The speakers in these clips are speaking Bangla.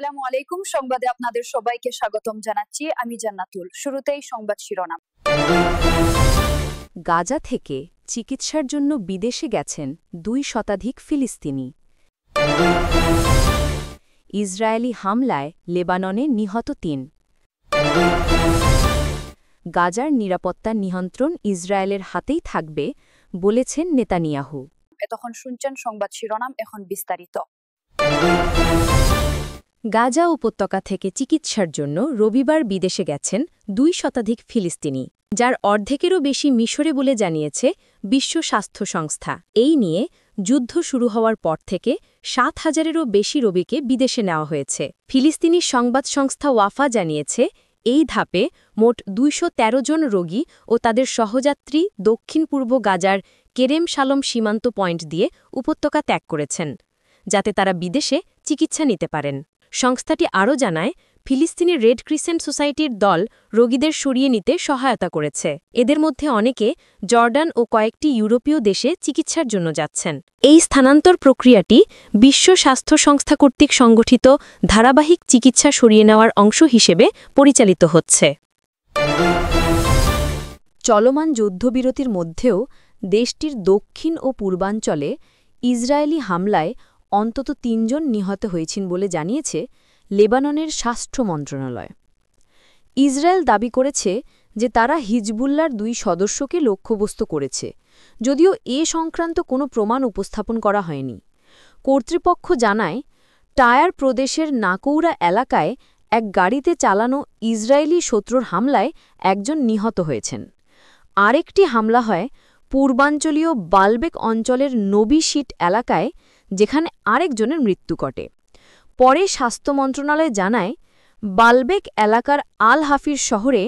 আসসালামু আলাইকুম। সংবাদে আপনাদের সবাইকে স্বাগতম জানাচ্ছি। আমি জান্নাতুল। শুরুতেই সংবাদ শিরোনাম। গাজা থেকে চিকিৎসার জন্য বিদেশে গেছেন ২ শতাধিক ফিলিস্তিনি। ইসরায়েলি হামলায় লেবাননে নিহত ৩। গাজার নিরাপত্তা নিয়ন্ত্রণ ইসরায়েলের হাতেই থাকবে বলেছেন নেতানিয়াহু। এতক্ষণ শুনছেন সংবাদ শিরোনাম, এখন বিস্তারিত। গাজা উপত্যকা থেকে চিকিৎসার জন্য রবিবার বিদেশে গেছেন ২ শতাধিক ফিলিস্তিনি, যার অর্ধেকেরও বেশি মিশরে বলে জানিয়েছে বিশ্ব স্বাস্থ্য সংস্থা। এই নিয়ে যুদ্ধ শুরু হওয়ার পর থেকে ৭,০০০-এরও বেশি রোগীকে বিদেশে নেওয়া হয়েছে। ফিলিস্তিনি সংবাদ সংস্থা ওয়াফা জানিয়েছে, এই ধাপে মোট ২১৩ জন রোগী ও তাদের সহযাত্রী দক্ষিণ পূর্ব গাজার কেরেম শালম সীমান্ত পয়েন্ট দিয়ে উপত্যকা ত্যাগ করেছেন, যাতে তারা বিদেশে চিকিৎসা নিতে পারেন। সংস্থাটি আরও জানায়, ফিলিস্তিনি রেড ক্রিসেন্ট সোসাইটির দল রোগীদের সরিয়ে নিতে সহায়তা করেছে। এদের মধ্যে অনেকে জর্ডান ও কয়েকটি ইউরোপীয় দেশে চিকিৎসার জন্য যাচ্ছেন। এই স্থানান্তর প্রক্রিয়াটি বিশ্ব স্বাস্থ্য সংস্থা কর্তৃক সংগঠিত ধারাবাহিক চিকিৎসা সরিয়ে নেওয়ার অংশ হিসেবে পরিচালিত হচ্ছে। চলমান যুদ্ধবিরতির মধ্যেও দেশটির দক্ষিণ ও পূর্বাঞ্চলে ইসরায়েলি হামলায় অন্তত ৩ জন নিহত হয়েছেন বলে জানিয়েছে লেবাননের স্বাস্থ্য মন্ত্রণালয়। ইসরায়েল দাবি করেছে যে তারা হিজবুল্লার ২ সদস্যকে লক্ষ্যবস্তু করেছে, যদিও এ সংক্রান্ত কোনো প্রমাণ উপস্থাপন করা হয়নি। কর্তৃপক্ষ জানায়, টায়ার প্রদেশের নাকৌরা এলাকায় এক গাড়িতে চালানো ইসরায়েলি শত্রুর হামলায় একজন নিহত হয়েছেন। আরেকটি হামলা হয় পূর্বাঞ্চলীয় বালবেক অঞ্চলের নবী শীট এলাকায়, যেখানে আরেকজনের মৃত্যু ঘটে। পরে স্বাস্থ্য মন্ত্রণালয় জানায়, বালবেক এলাকার আল হাফির শহরে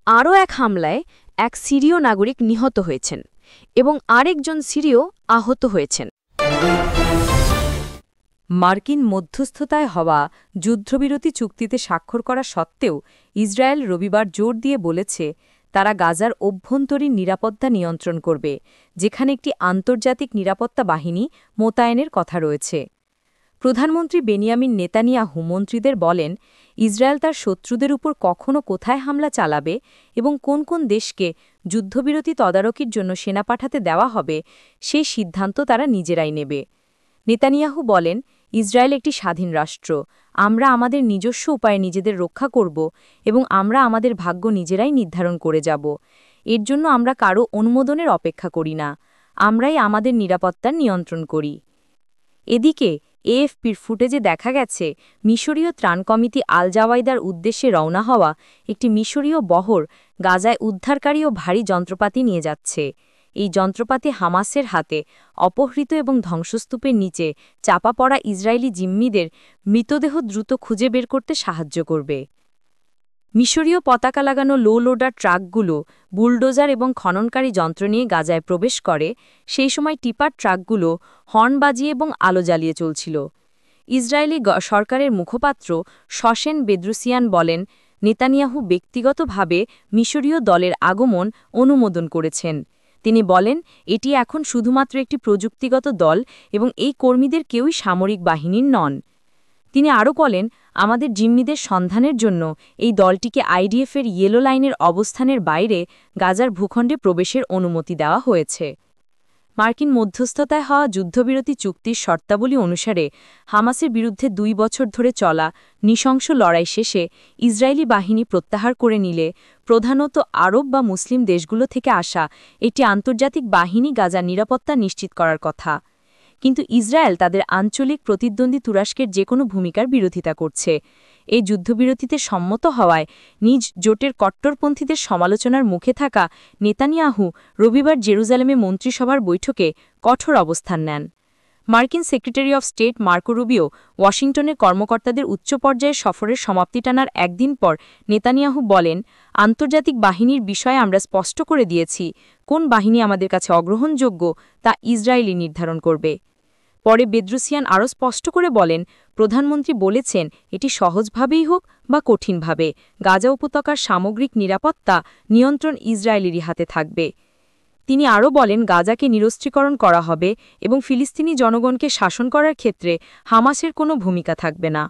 আরও এক হামলায় এক সিরীয় নাগরিক নিহত হয়েছেন এবং আরেকজন সিরীয় আহত হয়েছেন। মার্কিন মধ্যস্থতায় হওয়া যুদ্ধবিরতি চুক্তিতে স্বাক্ষর করা সত্ত্বেও ইসরায়েল রবিবার জোর দিয়ে বলেছে তারা গাজার অভ্যন্তরীণ নিরাপত্তা নিয়ন্ত্রণ করবে, যেখানে একটি আন্তর্জাতিক নিরাপত্তা বাহিনী মোতায়েনের কথা রয়েছে। প্রধানমন্ত্রী বেনিয়ামিন নেতানিয়াহু মন্ত্রীদের বলেন, ইসরায়েল তার শত্রুদের উপর কখনো কোথায় হামলা চালাবে এবং কোন কোন দেশকে যুদ্ধবিরতি তদারকির জন্য সেনা পাঠাতে দেওয়া হবে সেই সিদ্ধান্ত তারা নিজেরাই নেবে। নেতানিয়াহু বলেন, ইসরায়েল একটি স্বাধীন রাষ্ট্র। আমরা আমাদের নিজস্ব উপায়ে নিজেদের রক্ষা করব এবং আমরা আমাদের ভাগ্য নিজেরাই নির্ধারণ করে যাব। এর জন্য আমরা কারও অনুমোদনের অপেক্ষা করি না। আমরাই আমাদের নিরাপত্তার নিয়ন্ত্রণ করি। এদিকে এএফপির ফুটেজে দেখা গেছে, মিশরীয় ত্রাণ কমিটি আল জাওয়াইদার উদ্দেশ্যে রওনা হওয়া একটি মিশরীয় বহর গাজায় উদ্ধারকারী ও ভারী যন্ত্রপাতি নিয়ে যাচ্ছে। এই যন্ত্রপাতি হামাসের হাতে অপহৃত এবং ধ্বংসস্তূপের নিচে চাপা পড়া ইসরায়েলি জিম্মিদের মৃতদেহ দ্রুত খুঁজে বের করতে সাহায্য করবে। মিশরীয় পতাকা লাগানো লো লোডার ট্রাকগুলো বুলডোজার এবং খননকারী যন্ত্র নিয়ে গাজায় প্রবেশ করে। সেই সময় টিপার ট্রাকগুলো হর্ন বাজিয়ে এবং আলো জ্বালিয়ে চলছিল। ইসরায়েলি সরকারের মুখপাত্র শসেন বেদ্রুসিয়ান বলেন, নেতানিয়াহু ব্যক্তিগতভাবে মিশরীয় দলের আগমন অনুমোদন করেছেন। তিনি বলেন, এটি এখন শুধুমাত্র একটি প্রযুক্তিগত দল এবং এই কর্মীদের কেউই সামরিক বাহিনীর নন। তিনি আরও বলেন, আমাদের জিম্মিদের সন্ধানের জন্য এই দলটিকে আইডিএফের ইয়েলো লাইনের অবস্থানের বাইরে গাজার ভূখণ্ডে প্রবেশের অনুমতি দেওয়া হয়েছে। মার্কিন মধ্যস্থতায় হওয়া যুদ্ধবিরতি চুক্তির শর্তাবলী অনুসারে হামাসের বিরুদ্ধে ২ বছর ধরে চলা নৃশংস লড়াই শেষে ইসরায়েলি বাহিনী প্রত্যাহার করে নিলে প্রধানত আরব বা মুসলিম দেশগুলো থেকে আসা একটি আন্তর্জাতিক বাহিনী গাজার নিরাপত্তা নিশ্চিত করার কথা। কিন্তু ইসরায়েল তাদের আঞ্চলিক প্রতিদ্বন্দ্বী তুরস্কের যে কোনো ভূমিকার বিরোধিতা করছে। এই যুদ্ধবিরতিতে সম্মত হওয়ায় নিজ জোটের কট্টরপন্থীদের সমালোচনার মুখে থাকা নেতানিয়াহু রবিবার জেরুজালেমে মন্ত্রিসভার বৈঠকে কঠোর অবস্থান নেন। মার্কিন secretary of state Marco Rubio ওয়াশিংটনের কর্মকর্তাদের উচ্চ পর্যায়ের সফরের সমাপ্তি টানার একদিন পর নেতানিয়াহু বলেন, আন্তর্জাতিক বাহিনীর বিষয়ে আমরা স্পষ্ট করে দিয়েছি, কোন বাহিনী আমাদের কাছে অগ্রহণযোগ্য তা ইসরায়েলই নির্ধারণ করবে। পরে বেদ্রুসিয়ান আরও স্পষ্ট করে বলেন, প্রধানমন্ত্রী বলেছেন, এটি সহজভাবেই হোক বা কঠিনভাবে গাজা উপত্যকার সামগ্রিক নিরাপত্তা নিয়ন্ত্রণ ইসরায়েলেরই হাতে থাকবে। তিনি আরও বলেন, গাজাকে নিরস্ত্রীকরণ করা হবে এবং ফিলিস্তিনি জনগণকে শাসন করার ক্ষেত্রে হামাসের কোনো ভূমিকা থাকবে না।